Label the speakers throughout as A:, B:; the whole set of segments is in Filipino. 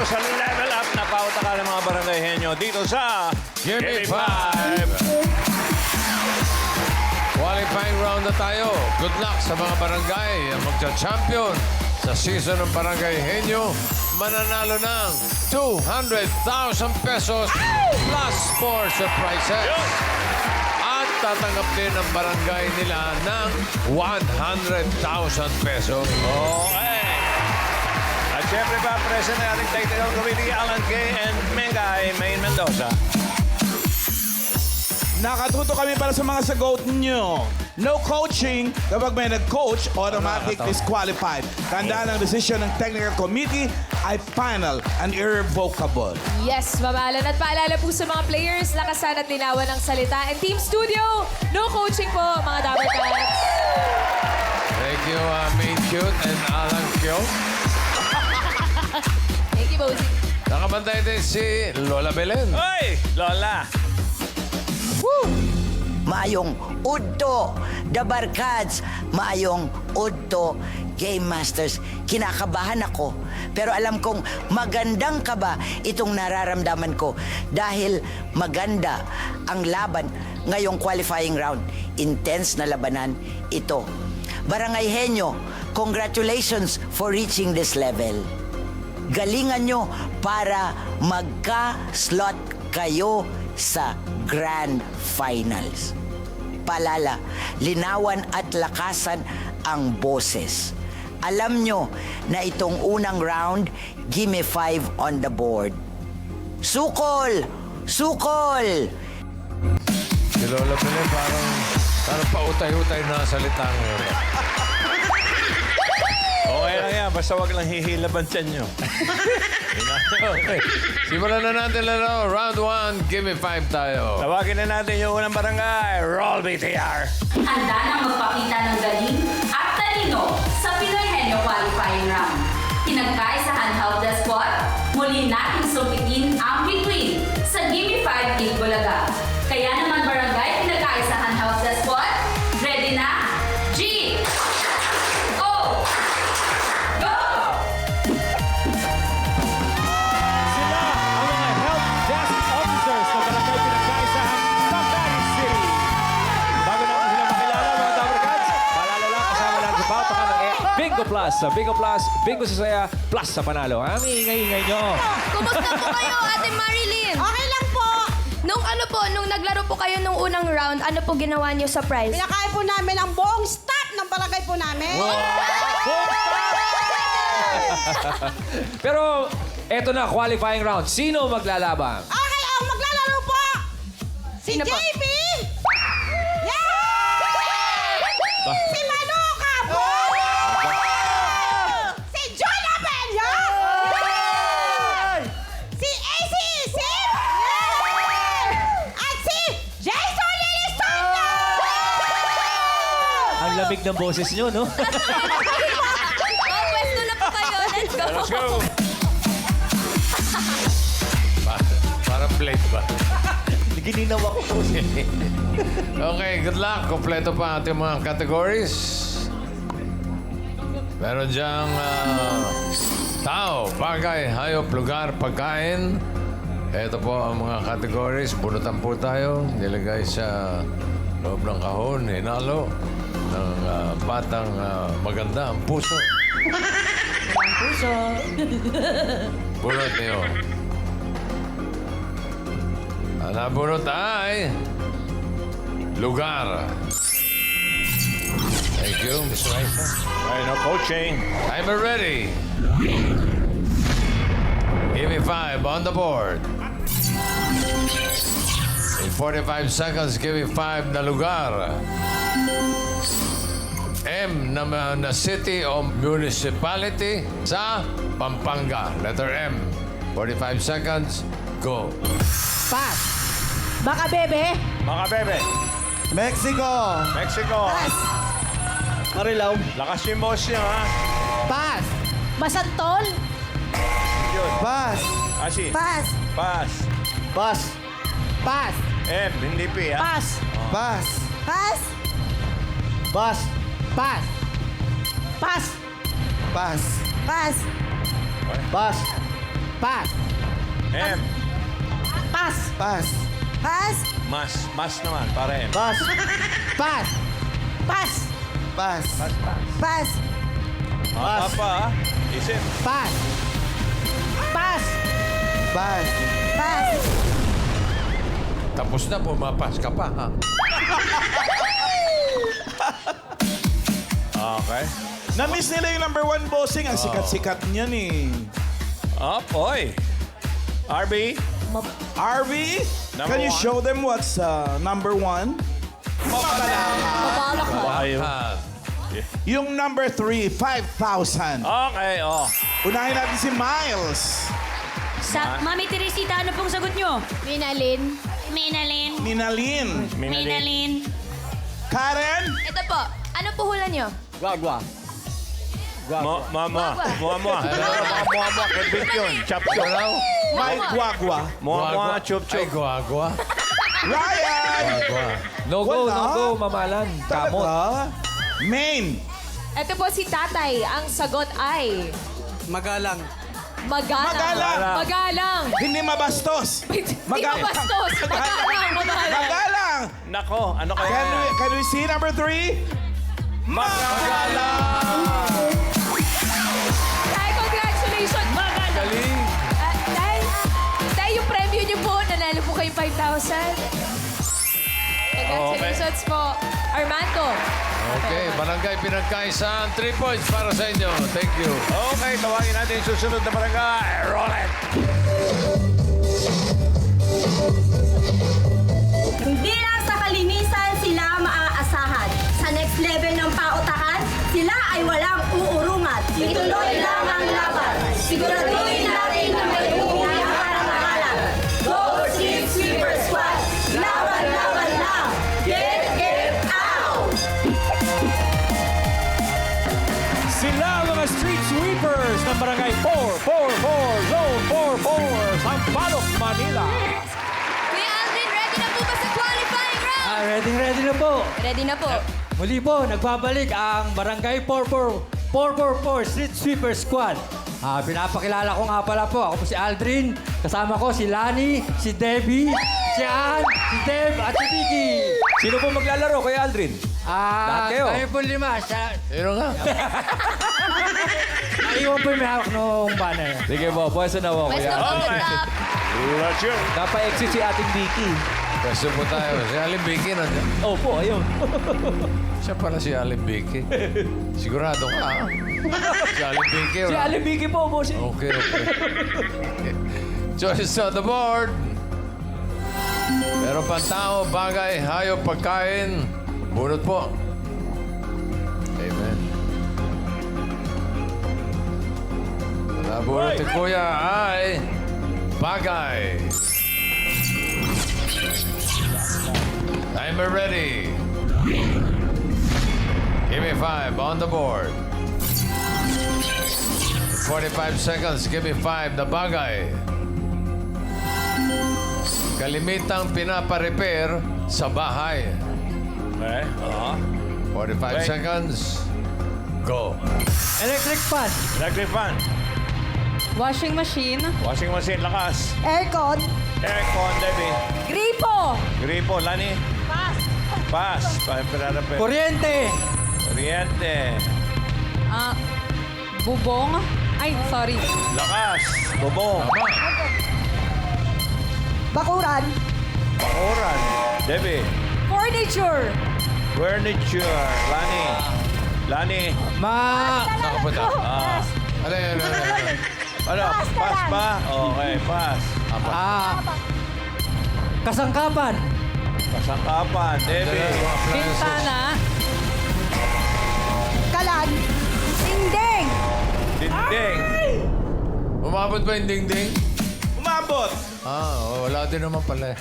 A: sa Level Up na pautaka ng mga barangay henyo dito sa
B: Gimme
A: Gimme
B: 5! Qualifying round na tayo. Good luck sa mga barangay ang magcha-champion sa season ng Barangay Henyo. Mananalo ng 200,000 pesos plus more surprises. At tatanggap din ang barangay nila ng 100,000 pesos.
A: Okay. At syempre pa, present na ating technical committee, Alan K. and Mengay Main Mendoza.
C: Nakatuto kami para sa mga sagot nyo. No coaching. Kapag may nag-coach, automatic disqualified. Tandaan ang desisyon ng technical committee ay final and irrevocable.
D: Yes, mamahalan at paalala po sa mga players, lakasan at linawan ng salita. And Team Studio, no coaching po, mga Dabber Cats.
B: Thank you, Main Cute and Alan Kyo.
D: Thank you, Bosie.
B: Nakabantay din si Lola Belen.
A: Hoy, Lola!
E: Maayong udto, The Barkads. Maayong udto, Game Masters. Kinakabahan ako. Pero alam kong magandang kaba itong nararamdaman ko dahil maganda ang laban ngayong qualifying round. Intense na labanan ito. Barangay Henyo, congratulations for reaching this level. Galingan nyo para magka-slot kayo sa Grand Finals. Palala, linawan at lakasan ang boses. Alam nyo na itong unang round, gimme 5 on the board. Sukol! Sukol!
B: Si Lola Belen parang pautay-utay na salita ngayon.
A: Okay lang yan, basta wag lang hihilaban tiyan nyo.
B: Okay. Simulan na natin laro. Round 1, gimme 5 tayo.
A: Tawagin na natin yung unang barangay. Roll BTR!
F: Handa nang magpakita ng galing at talino sa Pinoy Henyo Qualifying Round. Pinagkaisahan Help the Squad, muli nating sumpitin ang between sa Gimme 5 Gig Bulaga. Kaya naman barangay, pinagkaisahan Help the Squad, ready na? G! O! Go!
G: Sila ang mga help desk officers ng Barangay Pinagkaisahan, Cavite City. Bago natin sila makilala, mga Dabber Cats, paalala lang, kasama lang sa pautaka ng Bingo Plus. Sa Bingo Plus, Bingo sa saya, plus sa panalo. Ang ingay-ingay nyo.
H: Kumusta po kayo, Ate Marilyn? Okay lang po. Nung naglaro po kayo nung unang round, ano po ginawa niyo sa prize?
I: Pinakain po namin ang buong staff ng barangay po namin.
G: Pero, eto na, qualifying round. Sino maglalaban?
I: Okay, ang maglalaro po, si
H: Sino po?
I: JB! Yeah! Si Manuka po! Si Juna Peña! Si AC Isim! At si Jason Lilistondo!
G: Ang lamig ng boses nyo, no?
H: Pwesto na po kayo. Let's go.
A: Let's go!
B: Parang plate ba?
G: Gininaw ako po.
B: Okay, good luck. Kompleto pa ating mga categories. Meron diyang tao, bagay, hayop, lugar, pagkain. Ito po ang mga categories. Bunutan po tayo. Nilagay sa loob ng kahon, hinalo ng batang maganda, ang puso.
H: Ang puso.
B: Bunot niyo. Ang nabunot ay lugar. Thank you, Mr. Raisa.
A: Ay, no coaching.
B: Timer ready. Give me 5 on the board. In 45 seconds, give me 5 na lugar. M na city o municipality sa Pampanga. Letter M. 45 seconds, go.
I: Pass! Baka bebe!
A: Mga bebe,
C: Mexico!
A: Mexico.
C: Marilaw.
A: Lakas yung boss nyo, ha?
I: Pass! Masantol!
A: Yun.
C: Pass!
A: Asi.
I: Pass!
A: Pass.
C: Pass!
I: Pass!
A: M, hindi P, ha?
I: Pass!
C: Pass!
I: Pass!
C: Pass!
I: Pass! Pass!
C: Pass!
I: Pass!
C: Pass!
I: Pass.
A: M.
I: Pass.
C: Pass.
H: Pass.
A: Mas naman, para M.
I: Pass. Pass. Pass.
C: Pass.
H: Pass.
A: Pa. Isip.
I: Pass. Pass.
C: Pass.
H: Pass.
B: Tapos na, pumapas ka pa, ha?
A: Okay.
C: Na-miss nila yung number 1 bossing. Ang sikat-sikat niyan eh.
A: Up, oy. RB.
C: RV,
A: Number
C: can you
A: one.
C: show them what's number 1?
D: Mabala ka.
A: Ayaw.
B: Ah,
C: Yung number 3, 5,000.
A: Okay, oh.
C: Unahin natin si Miles.
F: Mami Teresita, ano pong sagot nyo?
H: Minalin.
F: Minalin.
C: Ninalin.
F: Minalin.
C: Karen.
H: Ito po. Ano po hula nyo?
G: Guagua.
A: Mama. Kevin yun. Chop, chop.
C: Mike Guagua.
A: Mua, chup,
B: Ay,
A: chup.
B: guagwa.
C: Ryan.
B: Guagwa.
G: No go,
C: Wala.
G: no go, mamalan. Kamot.
C: Talaga? Main.
D: Ito po si Tatay. Ang sagot ay...
J: Magalang.
D: Magalang.
C: Magalang.
D: Magalang.
C: Hindi mabastos.
D: Hindi mabastos. Magalang. Magalang.
C: Magalang.
A: Nako, ano kaya?
C: Can we see number 3? Magalang.
D: Tay, congratulations.
B: Galing.
D: Tay, yung premyo niyo po, nanalo po kayo 5,000. Congratulations po. Armando.
B: Okay, barangay pinagkaisaan. 3 points para sa inyo. Thank you.
A: Okay, tawagin natin yung susunod na barangay. Roll it.
F: Bilang sa kalinisan sila maaasahan. Sa next level ng pautakan, sila ay walang uurungat. Ituloy lang ang laban. Siguraduhin natin na may uuwihan para mangalan. Go Street Sweeper Squad! Laban, laban lang! Get out!
G: Sila ang mga street sweepers ng barangay 444 Zone 44 Sampaloc, Manila.
H: Kuya Alvin, ready na po ba sa qualifying round?
J: Ready na po.
H: Ready na po.
J: Muli po, nagbabalik ang Barangay 444 Street Sweeper Squad. Pinapakilala ko nga pala po. Ako po si Aldrin. Kasama ko si Lani, si Debbie, si Ann, si Deb, at si Vicky.
G: Sino po maglalaro, Kuya Aldrin? Lahat kayo.
J: Kami po 5.
B: Sino nga?
J: Ayun po yung may hawak nung banner.
G: Sige po, pwesto na po,
H: Pwesto
G: Kuya.
H: po,
A: Okay.
H: good luck.
A: Let's go.
G: Napa-exit si ating Vicky.
B: Pwesto po tayo. Si Aling Vicky nandiyan.
G: Opo, ayun.
B: Siya pala si Aling Vicky. Sigurado ka, ha? Si Aling Vicky.
G: Si Aling Vicky po, boss.
B: Okay. Choices on the board. Meron pang tao, bagay, hayop, pagkain. Bunot po. Amen. Nabunot ni Kuya ay bagay. Timer ready. Give me 5 on the board. 45 seconds. Give me 5 na bagay. Kalimitang pinaparepair sa bahay.
A: Okay,
B: 45
A: Okay.
B: seconds. Go.
J: Electric fan.
A: Electric fan.
D: Washing machine.
A: Washing machine, lakas.
I: Aircon.
A: Aircon, Debbie.
D: Gripo.
A: Gripo, Lani. Pass. Pass.
J: Kuryente.
A: Kuryente.
D: Bubong. Ay, sorry.
A: Lakas. Bubong.
I: Bakuran.
A: Bakuran. Debbie.
D: Furniture.
A: Furniture. Lani. Lani.
B: Nakapunta. Ano?
A: Ano? Pass ba? Okay, pass.
J: Kasangkapan.
A: Kasangkapan. Debbie.
D: Bintana.
I: Kalan. Dingding.
A: Dinding.
B: Umabot ba yung ding-ding?
C: Umabot.
B: Wala din naman pala.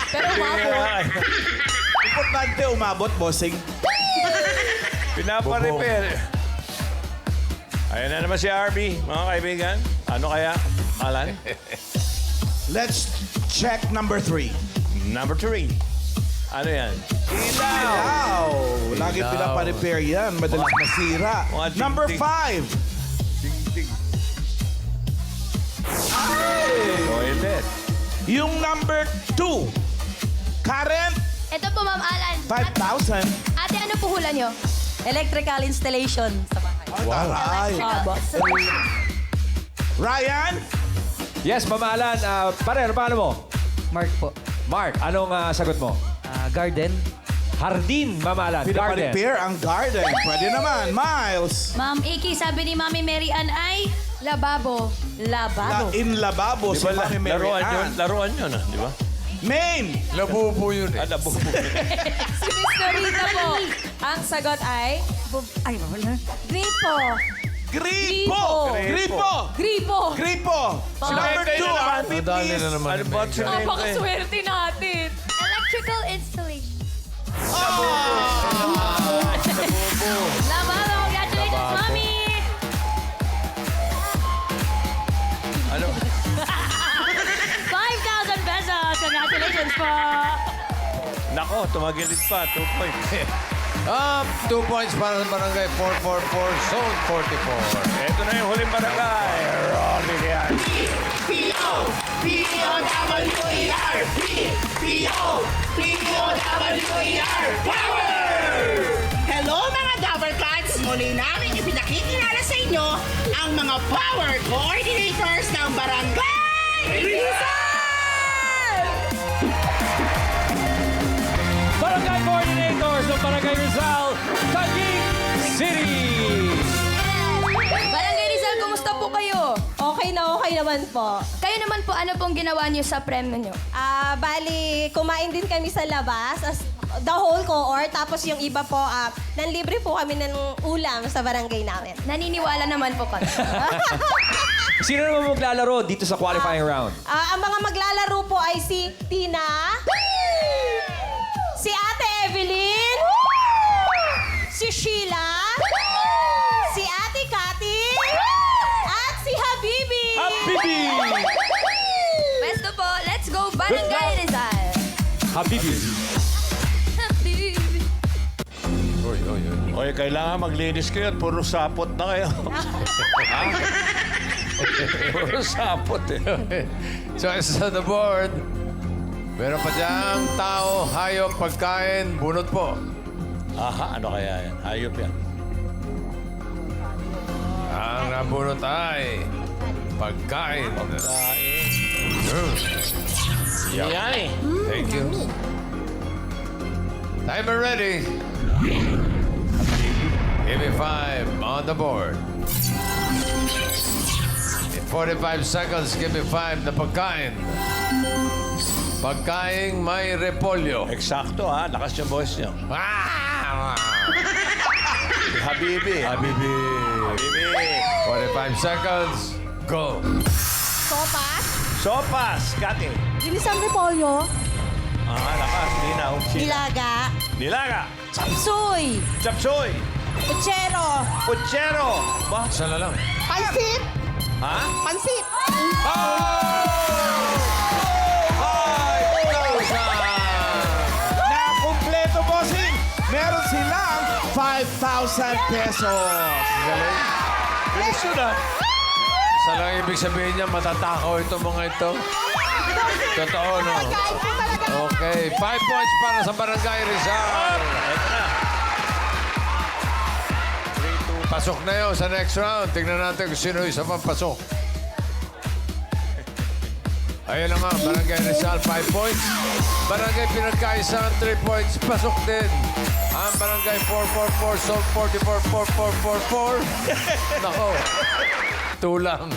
D: Pero umabot.
C: Importante umabot, bossing.
A: Pinapa-repair. Ayan na naman si RB, mga kaibigan. Ano kaya? Alan?
C: Let's check number 3.
A: Number 3. Ano yan?
C: Ilaw. Lagi
B: Ilaw.
C: pinapa-repair yan. Madalas masira.
A: Mga
C: Number
A: ding-ding.
C: 5.
A: Ding-ding.
C: 2. Current,
H: Ito po, Ma'am Alan.
C: 5,000.
H: Ate, ano po hula nyo?
I: Electrical installation sa bahay.
C: Taray. Ryan,
G: Yes, Ma'am Alan. Pare, ano pangalan mo?
J: Mark po.
G: Mark, anong sagot mo?
J: Garden.
G: Hardin, Ma'am Alan. Garden.
C: pinaparepair ang garden. Pwede naman. Miles,
H: Ma'am Iki, sabi ni Mami Mary Ann ay... Lababo.
C: in lababo si Mami Mary Ann.
A: Laruan yun, di ba?
C: Main,
B: Labubo yun eh.
A: Labo.
D: Si Miss Norita po. Ang sagot ay...
I: Ay, wala.
H: Gripo.
C: Gripo. Gripo.
D: Gripo.
C: Gripo. Number 2, Army,
B: Madali na
C: please.
B: naman.
A: Ano ba siya?
D: Napakaswerte natin.
H: Electrical installation. Lababo. Congratulations, Mami.
A: Ano?
H: 5,000 pesos. Congratulations po.
A: Nako, tumagilid pa. 2 points.
B: 2 points para sa barangay 444, Zone 44.
A: Ito na yung huling barangay. Rolling yan.
K: Hello mga Dabber Cats! Muli namin ipinakikilala sa inyo ang mga power coordinators ng Barangay Rizal!
G: Barangay Coordinators ng Barangay Rizal, Taguig City.
H: Barangay Rizal, kumusta po kayo?
I: Okay naman po.
H: Kayo naman po, ano pong ginawa niyo sa premyo niyo?
I: Bali, kumain din kami sa labas. The whole cohort. Tapos yung iba po, nanlibre po kami ng ulam sa barangay namin.
H: Naniniwala naman po kami.
G: Sino naman maglalaro dito sa qualifying round?
I: Ang mga maglalaro po ay si Tina, si Ate Evelyn, si Sheila, si Ate Cathy, at si Habibi.
G: Habibi!
H: Pwesto po, let's go Barangay Rizal!
G: Habibi.
A: Oy, kailangan maglinis kayo at puro sapot na kayo. Ha? Puro sapot eh.
B: Choices on the board. Meron pa diyang tao, hayop, pagkain, bunot po.
A: Aha, ano kaya yan? Hayop yan.
B: Ang nabunot ay pagkain.
A: Yan eh.
B: Thank you. Timer ready. Give me 5 on the board. In 45 seconds, give me 5 na pagkain. Pagkaing may repolyo.
A: Eksakto ha, lakas yung boss niyo.
B: Ah!
A: Habibi.
B: Habibi.
A: Habibi.
B: 45 seconds, go.
I: Sopas,
A: Sopas, Kati.
I: ginisang repolyo,
A: Lakas, linaw.
I: nilaga,
A: Nilaga.
I: chapsuy,
A: Chapsoy.
I: puchero,
A: Puchero. Ba?
B: Isa na lang.
I: pansit,
A: Ha?
I: pansit.
C: Na-kumpleto, bossing. Meron silang 5,000 pesos.
A: Bilis yun ah.
B: Sa lang ibig sabihin niya, matatakaw itong mga ito. Totoo, no? Okay, 5 points para sa Barangay Rizal.
A: Ito na.
B: Pasok na yun sa next round. Tingnan natin kung sino isa pang pasok. Ayan na nga, Barangay Rizal, 5 points. Barangay Pinagkaisang, 3 points. Pasok din. Ang Barangay 444, Zone 44, 4444. Nako. 2 lang.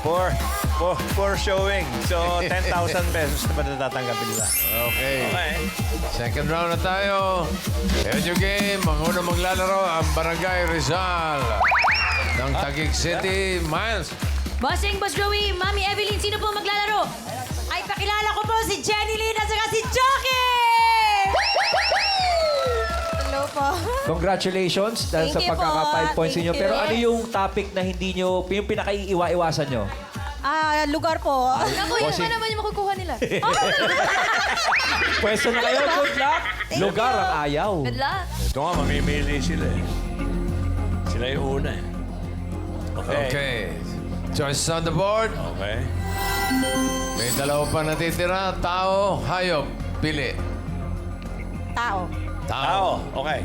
A: For showing. So, 10,000 pesos na ba natatanggapin nila?
B: Okay.
A: Okay.
B: Second round na tayo. Ayan yung game. Ang unang maglalaro, ang Barangay Rizal ng Taguig City. Miles.
H: Bossing, Boss Joey, Mami Evelyn, sino po maglalaro?
I: Ay, pakilala ko po si Jenny Lynn at saka si Jockey! Hello po.
G: Congratulations dahil sa
I: Thank you
G: pagkaka
I: po.
G: 5 points
I: Thank
G: ninyo.
I: you.
G: Pero ano yung topic na hindi nyo, yung pinaka-iiwa-iwasan nyo?
I: Lugar po.
H: Naku, yun pa naman yung makukuha nila.
G: Pwesto na kayo. Good luck. Lugar ang ayaw.
H: Good luck.
A: Ito nga, mamimili sila eh. Sila yung una eh. Okay.
B: Okay. Choices on the board.
A: Okay.
B: May dalawa pa natitira. Tao, hayop. Pili.
K: Tao.
A: Tao. Okay.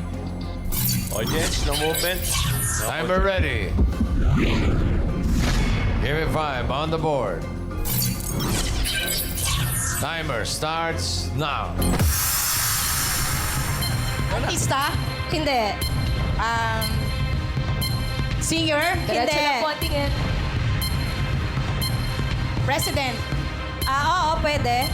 A: Audience, no movement. No
B: Timer ready. Give me 5 on the board. Timer starts now.
K: Artista?
H: Hindi.
K: Singer?
D: Diretso lang po ang tingin.
K: President?
H: Oo, pwede.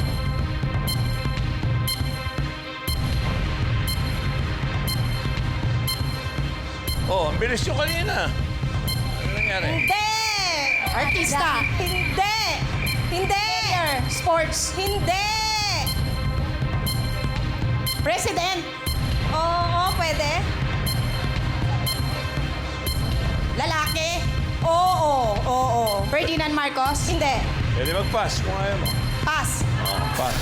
A: Oh, ang bilis nyo kanina. Ano nangyari?
H: Hindi!
K: Artista?
H: Hindi! Hindi!
K: Sports?
H: Hindi!
K: President?
H: Oo, pwede.
K: Lalaki?
H: Oo, oo.
K: Ferdinand Marcos?
H: Hindi.
A: Pwede mag-pass kung ayaw mo.
K: Pass.
A: Oh, pass.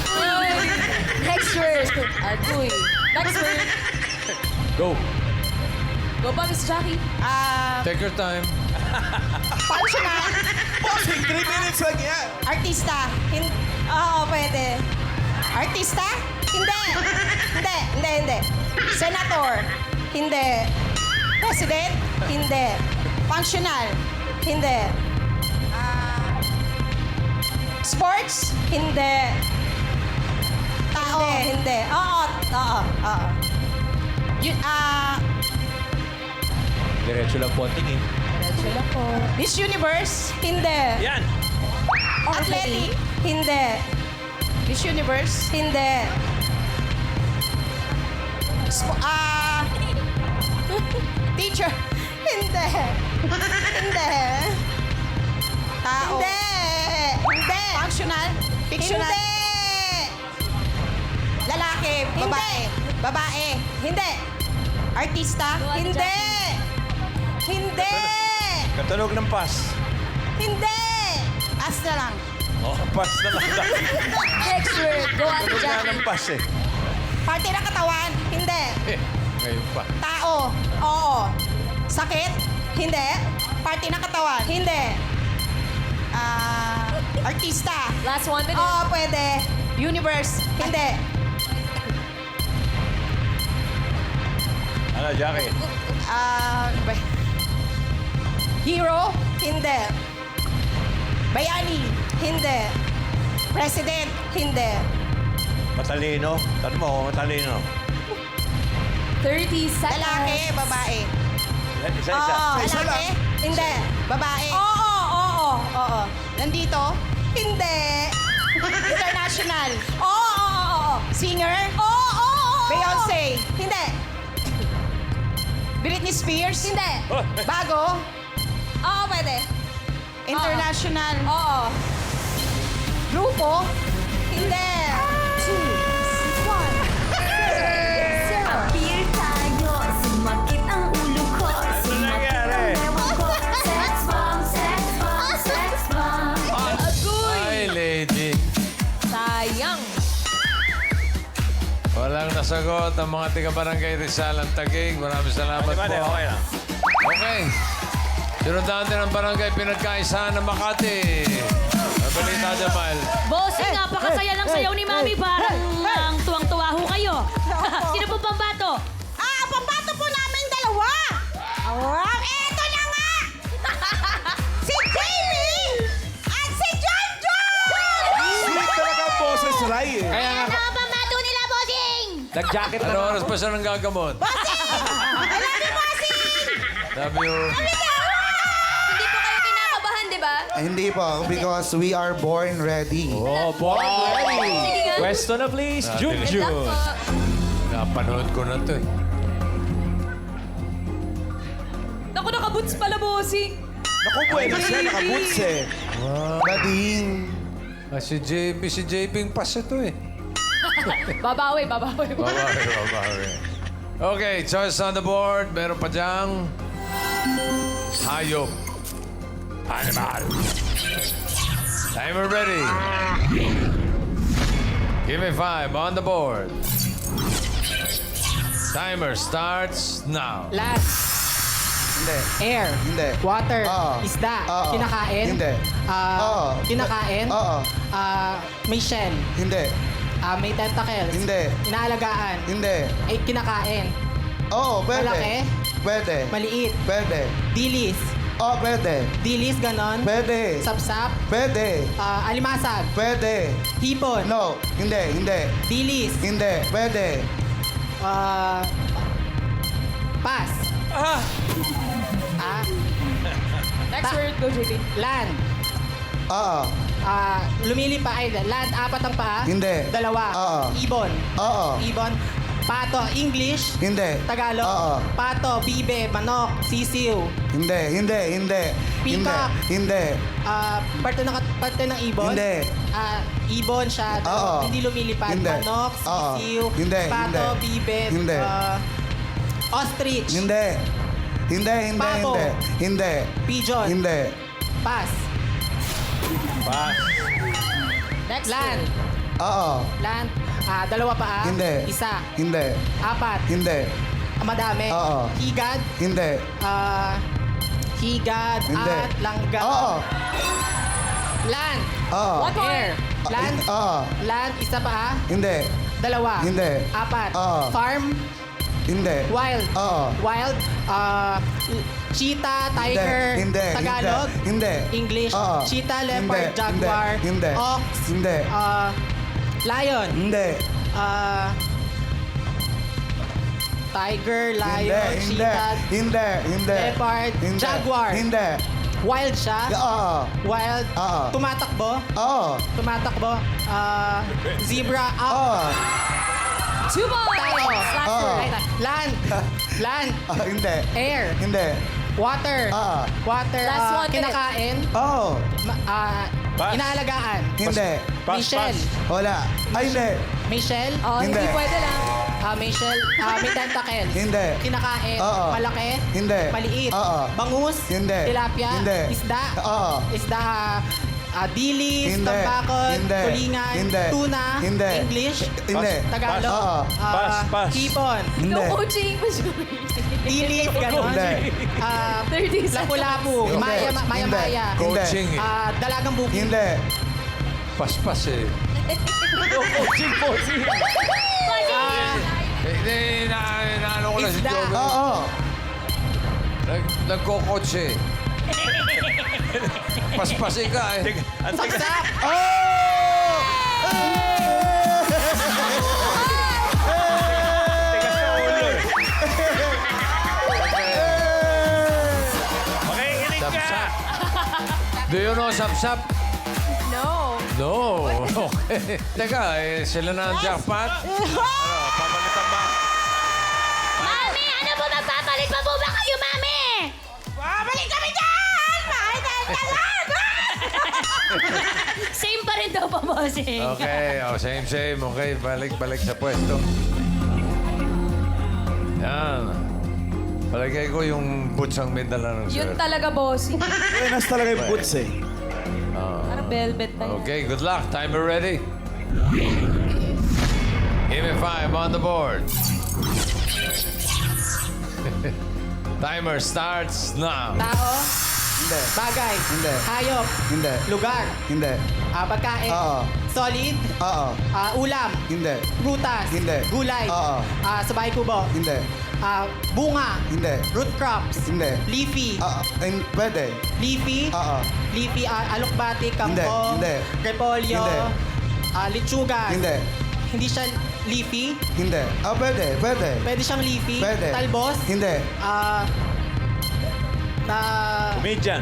D: Next word. Agoy. Next word.
G: Go.
D: Go pa, Miss Jackie.
B: Take your time.
K: Functional?
C: Bossing, 3 minutes lang yan.
K: Artista?
H: Oo, pwede.
K: Artista?
H: Hindi. Hindi, hindi, hindi.
K: Senator?
H: Hindi.
K: President?
H: Hindi.
K: Functional?
H: Hindi.
K: Sports?
H: Hindi.
K: Tao?
H: Hindi, hindi. Oo, oo, oo.
G: Diretso lang po ang tingin.
H: Diretso lang po.
K: Miss Universe?
H: Hindi.
A: Yan.
K: Athletic?
H: Hindi.
K: Miss Universe?
H: Hindi.
K: Teacher?
H: Hindi. Hindi.
K: Tao?
H: Hindi. Hindi.
K: Functional? Fictional?
H: Hindi.
K: Lalaki? Babae? Babae?
H: Hindi.
K: Artista?
H: Hindi. Hindi.
A: Katunog ng pass.
H: Hindi.
K: Pass na lang.
A: Oh, pass na lang.
D: Next word. Go, Ate
A: Katunog na
D: Jackie.
A: ng pass eh.
K: Parte ng katawan?
H: Hindi.
B: Ngayon pa.
K: Tao?
H: Oo.
K: Sakit?
H: Hindi.
K: Parte ng katawan?
H: Hindi.
K: Artista?
D: Last 1 minute.
H: Oo, pwede.
K: Universe?
H: Hindi.
A: Ano, Jackie?
K: Hero?
H: Hindi.
K: Bayani?
H: Hindi.
K: President?
H: Hindi.
A: Matalino? Tanong mo, matalino.
D: 30 seconds.
K: Lalaki? Babae?
A: Isa-isa.
H: Oo.
C: Isa
K: Lalaki?
H: Hindi.
K: Babae?
H: Oo, oo, oo.
K: Nandito?
H: Hindi.
K: International?
H: Oo, oo, oo.
K: Singer?
H: Oo, oo, oo.
K: Beyonce?
H: Hindi.
K: Britney Spears?
H: Hindi.
K: Bago?
H: Oo, pwede.
K: International?
H: Oo.
K: Grupo?
H: Hindi.
F: Appear tayo, sumakit ang ulo ko.
A: Ano nangyari?
F: Sex bomb, sex bomb, sex bomb.
B: Ay, lady.
D: Sayang.
B: Walang nasagot ang mga taga-barangay Rizal ang Taguig. Maraming salamat po.
A: Mali, okay lang.
B: Okay. Sinundan din ang barangay pinagkaisahan ng Makati. Mabalita, Jamal.
L: Bossing, napakasaya ng sayaw ni Mami. Parang tuwang-tuwa ho kayo. Sino po pambato?
H: Pambato po namin dalawa. Eto na nga. Si Jamie at si John John.
C: Sweet talaga ang boses, Ray. eh.
G: Kaya nga,
H: Pambato nila, bossing.
G: nag-jacket na
B: Ano
G: nga
B: oras
G: ako.
B: pa siya ng gagamot?
H: Bossing. I love you, bossing.
B: Love you.
D: Hindi po kayo kinakabahan, di ba?
M: Hindi po, because we are born ready.
G: Oh, born ready.
D: Sige nga.
G: Pwesto na please,
B: Good
D: Good luck po.
B: Napanood ko na to eh.
D: Naku, nakaboots pala, bossing.
C: Naku, pwede siya. Nakaboots eh.
M: Bading.
B: Si JP yung pass ito eh.
D: Babawi, babawi.
B: Babawi. Okay, choice on the board. Meron pa diyang hayop. Animal. Timer ready. Give me 5 on the board. Timer starts now.
K: Last.
M: Hindi.
N: Air.
M: Hindi.
N: Water.
M: Oo.
N: Isda.
M: Oo.
N: Kinakain.
M: Hindi. Oo.
N: Kinakain.
M: Oo.
N: May shell.
M: Hindi.
N: May tentacles.
M: Hindi.
N: Inaalagaan.
M: Hindi.
N: Ay, kinakain.
M: Oo, pwede.
N: Malaki.
M: Pwede.
N: Maliit.
M: Pwede.
N: Dilis.
M: Oo, pwede.
N: Dilis, ganon.
M: Pwede.
N: Sapsap.
M: Pwede.
N: Alimasag.
M: Pwede.
N: Hipon.
M: No. Hindi.
N: Dilis.
M: Hindi. Pwede.
N: Pass.
D: Next word, go JP.
N: Land.
M: Oo.
N: Lumilipa. Ay, land, 4 ang paa.
M: Hindi.
N: 2.
M: Oo.
N: Ibon.
M: Oo.
N: Ibon. Pato. English.
M: Hindi.
N: Tagalog.
M: Oo.
N: Pato. Bibe. Manok. Sisiw.
M: Hindi.
N: Peacock.
M: Hindi.
N: Parte ng ibon.
M: Hindi.
N: Ibon siya.
M: Oo.
N: Hindi lumilipad.
M: Hindi.
N: Manok.
M: Oo.
N: Sisiw.
M: Hindi.
N: Pato. Bibe.
M: Hindi.
N: Ostrich.
M: Hindi.
N: Pabo.
M: Hindi.
N: Pigeon.
M: Hindi.
N: Pass.
A: Pass.
D: Next
N: Land.
M: Oo.
N: Land. 2 paa.
M: Hindi.
N: Isa.
M: Hindi.
N: 4.
M: Hindi.
N: Madami.
M: Oo.
N: Higad.
M: Hindi.
N: Higad
M: Hindi.
N: at langgam.
M: Oo.
N: Land.
M: Oo.
N: What Air. Land.
M: Oo.
N: Land. Isa pa.
M: Hindi.
N: 2.
M: Hindi.
N: 4.
M: Oo.
N: Farm.
M: Hindi.
N: Wild.
M: Oo.
N: Wild. Cheetah, tiger.
M: Hindi.
N: Tagalog.
M: Hindi.
N: English.
M: Oo.
N: Cheetah, leopard,
M: Hindi.
N: jaguar.
M: Hindi.
N: Ox.
M: Hindi.
N: Lion.
M: Hindi.
N: Tiger, lion, cheetah,
M: Hindi.
N: leopard,
M: Hindi.
N: jaguar.
M: Hindi.
N: Wild siya.
M: Oo.
N: Wild.
M: Oo.
N: Tumatakbo.
M: Oo.
N: Tumatakbo. Zebra. Up.
M: Oo.
D: 2 points. Last
M: Oo.
D: word.
N: Land. Land.
M: Hindi.
N: Air.
M: Hindi.
N: Water. Water.
D: Last 1 minute.
N: Kinakain.
M: Oo.
A: Pass.
N: Inaalagaan.
M: Hindi.
N: May shell.
M: Wala. Ay, hindi.
N: May shell.
D: Hindi
M: Hindi.
D: pwede lang.
N: May shell. May tentacles.
M: Hindi.
N: Kinakain.
M: Oo.
N: Malaki.
M: Hindi.
N: Maliit.
M: Oo.
N: Bangus.
M: Hindi.
N: Tilapia.
M: Hindi.
N: Isda.
M: Oo.
N: Isda. Dilis.
M: Hindi.
N: Tambakol.
M: Hindi.
N: Tulingan.
M: Hindi.
N: Tuna.
M: Hindi.
N: English.
M: Hindi.
N: Tagalog.
M: Oo.
A: Pass.
N: Hipon.
M: Hindi.
D: No coaching.
N: Dilis. Ganon.
M: Hindi.
D: 30 seconds.
N: Lapu-lapu.
M: Hindi.
N: Maya-maya.
M: Hindi.
B: Coaching eh.
N: Dalagang bukid.
M: Hindi.
B: Paspas eh.
A: Coaching.
B: Inaano ko na si
N: Isda.
B: Joey.
M: Oo.
B: Nagko-coach eh. Paspasin ka eh.
A: Ang tigas.
N: Saksak.
A: Tigas sa ulo eh. Makikinig ka.
B: Sapsap. Do you know Sapsap?
D: No.
B: No. Okay. Teka, sila na ang jackpot. Pamalitan ba?
L: Mami, ano po magpapalit pa po ba kayo, Mami?
K: Babalik kami dyan! Mahal ka lang!
L: Same pa rin daw po, bossing.
B: Okay, same. Okay, balik sa pwesto. Yan. Palagay ko yung boots ang may dala ng
D: Yun
B: sir.
D: talaga, bossing.
C: Buenas talaga yung boots eh.
D: Parang velvet pa yun.
B: Okay, good luck. Timer ready? Give me 5 on the board. Timer starts now.
N: Tao.
M: Hindi.
N: Bagay.
M: Hindi.
N: Hayop.
M: Hindi.
N: Lugar.
M: Hindi.
N: Pagkain.
M: Oo.
N: Solid.
M: Oo.
N: Ulam.
M: Hindi.
N: Prutas.
M: Hindi.
N: Gulay.
M: Oo.
N: Sa bahay kubo.
M: Hindi.
N: Bunga.
M: Hindi.
N: Root crops.
M: Hindi.
N: Leafy.
M: Pwede.
N: Leafy.
M: Oo.
N: Leafy. Alokbati. Kangkong.
M: Hindi.
N: Repolyo.
M: Hindi.
N: Lechugan.
M: Hindi.
N: Hindi siya leafy.
M: Hindi. Pwede.
N: Pwede siyang leafy.
M: Pwede.
N: Talbos.
M: Hindi.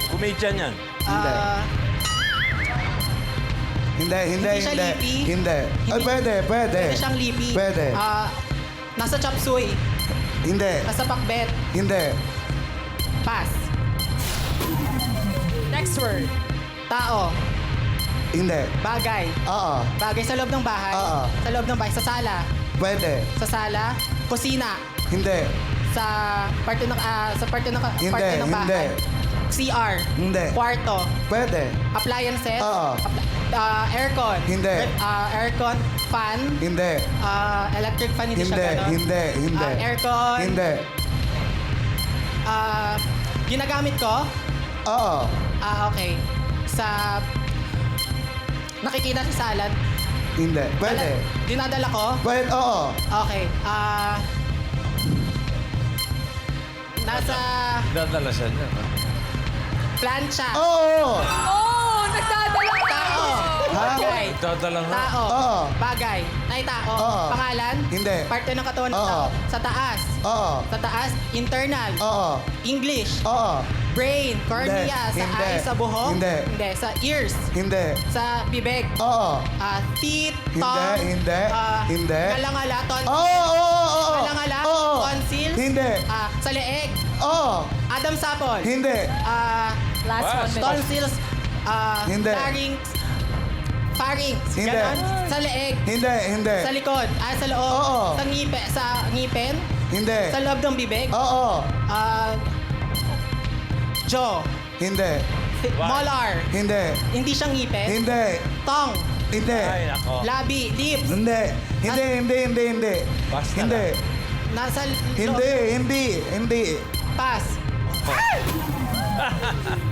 A: Comedian yan.
M: Hindi. Hindi.
N: Hindi siya leafy.
M: Hindi. Pwede.
N: Pwede siyang leafy.
M: Pwede.
N: Nasa chop suey.
M: Hindi.
N: Nasa pakbet.
M: Hindi.
N: Pass.
D: Next word.
N: Tao.
M: Hindi.
N: Bagay.
M: Oo.
N: Bagay sa loob ng bahay.
M: Oo.
N: Sa loob ng bahay. Sa sala.
M: Pwede.
N: Sa sala. Kusina.
M: Hindi.
N: Sa parte ng
M: Hindi,
N: parte ng bahay.
M: hindi.
N: CR.
M: Hindi.
N: Kwarto.
M: Pwede.
N: Appliances.
M: Oo.
N: Aircon.
M: Hindi.
N: Aircon. Fan.
M: Hindi.
N: Electric fan. Hindi
M: Hindi.
N: siya gano'n.
M: Hindi.
N: Aircon.
M: Hindi.
N: Ginagamit ko?
M: Oo.
N: Okay. Sa... Nakikita sa salad?
M: Hindi. Pwede.
N: Dinadala ko?
M: Pwede, oo.
N: Okay. Nasa
B: Dadala siya niya. no?
N: plancha.
M: Oo.
D: Oh, nagdadala ka.
N: Tao.
M: Ha?
N: Bagay.
B: Dadala nga.
N: Tao.
M: Oo.
N: Bagay. Ay, tao.
M: Oo.
N: Pangalan?
M: Hindi.
N: Parte ng katawan ng
M: Oo.
N: tao. Sa taas.
M: Oo.
N: Sa taas, internal.
M: Oo.
N: English.
M: Oo.
N: Brain. Cornea.
M: Hindi.
N: Sa
M: Hindi.
N: eyes. Sa buhok.
M: Hindi.
N: Sa ears.
M: Hindi.
N: Sa bibig.
M: Oo.
N: Teeth.
M: Hindi,
N: Tongue.
M: hindi, hindi.
N: Ngala-ngala. Tonsils.
M: Oo.
N: Ngala-ngala.
M: Oo.
N: Tonsils.
M: Hindi.
N: Sa leeg.
M: Oo.
N: Adam Sapol.
M: Hindi.
D: Last 1 minute.
N: Tonsils.
M: Hindi.
N: Pharynx.
M: Hindi.
N: Ganon. Sa leeg.
M: Hindi.
N: Sa likod. Sa loob.
M: Oo.
N: Sa ngipin.
M: Hindi.
N: Sa loob ng bibig.
M: Oo.
N: Jaw.
M: Hindi.
N: Molar.
M: Hindi.
N: Hindi siya ngipin.
M: Hindi.
N: Tongue.
M: Hindi.
A: Ay, nako.
N: Labi. Lips.
M: Hindi. Hindi.
A: Basta
M: Hindi.
N: Nasa
M: Hindi.
N: Pass.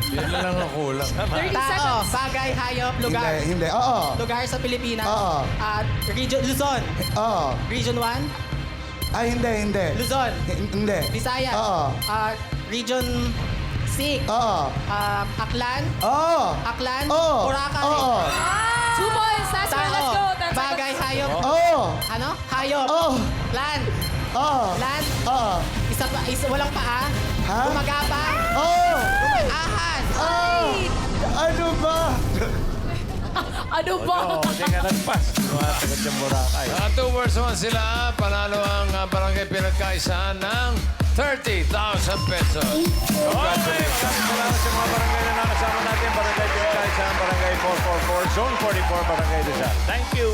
B: Yun na lang ang kulang.
D: 30
N: Tao.
D: seconds.
N: Bagay. Hayop. Lugar.
M: Hindi. Oo.
N: Lugar sa Pilipinas.
M: Oo.
N: Region. Luzon.
M: Oo.
N: Region 1.
M: Ay, hindi.
N: Luzon.
M: Hindi.
N: Visayas.
M: Oo.
N: Region 6.
M: Oo.
N: Aklan.
M: Oo.
N: Aklan.
M: Oo.
N: Boracay.
M: Oo.
D: 2 points. Last one. Let's go. 10 seconds.
N: Bagay, hayop.
M: Oo.
N: Ano? Hayop.
M: Oo.
N: Land.
M: Oo.
N: Land.
M: Oo.
N: Walang paa.
M: Ha?
N: Gumagapang.
M: Oo.
N: Ahas.
M: Ano ba?
D: Ano ba?
A: Hindi ka nagpas. Tumatagad yung Boracay.
B: 2 versus 1 sila. Panalo ang barangay pinagkaisahan ng 30,000 pesos.
A: Okay, salamat sa mga barangay na nakasama natin. Barangay Pinagkaisahan, Barangay 444, Zone 44, Barangay Rizal. Thank you.